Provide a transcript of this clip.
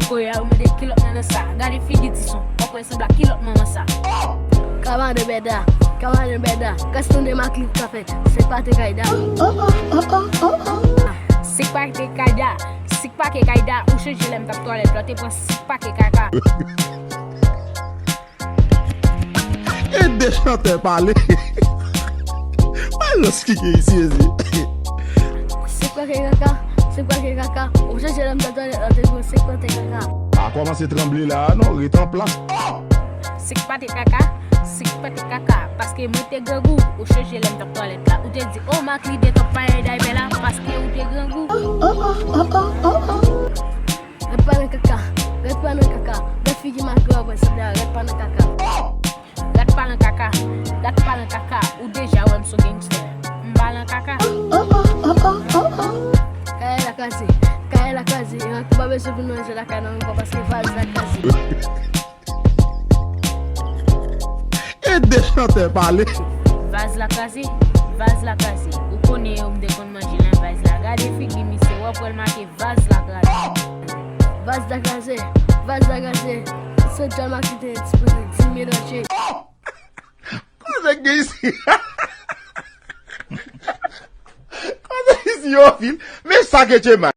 koya ou me de kilot nan sa. Gade figi ti son, okwe se bla kilot maman sa. Kawan de beda, kaston de ma klip ka fet, se pa te kaida. Sik pa ke kaida, sik pa ke kaida, ou cheje lem tap toalet, lo te pran sik pa ke kaka. E de chante pale. Mas los ki ici, Sik pa ke kaka, ou cheje lem tap toalet, lo te pran sik pa te kaka. A commencé à trembler là, non, il est en place. Sik pa te kaka, paske mou te gangou, ou cheje lem tap toalet la. Ou te di, oh mak li de top paye day bela, paske ou te gangou. Ret pa nan kaka, ret figi ma klop, se de ret pa nan kaka. Gat palan kaka, ou deja wèm so gangster. Mbalan kaka. Kaya la kazi, yon ki babe sou vin manje la kaya nan mwen paske vaz la kazi. E de chante pale. Vaz la kazi, ou kone ou mde kon manje lan vaz la. Gade figi mi se wap wèl make vaz la kazi. Vaz la kazi, se John Makite expose, ti mi don che. Cosa que ici? Cosa que ici, yo, film? Mais ça que tu es mal.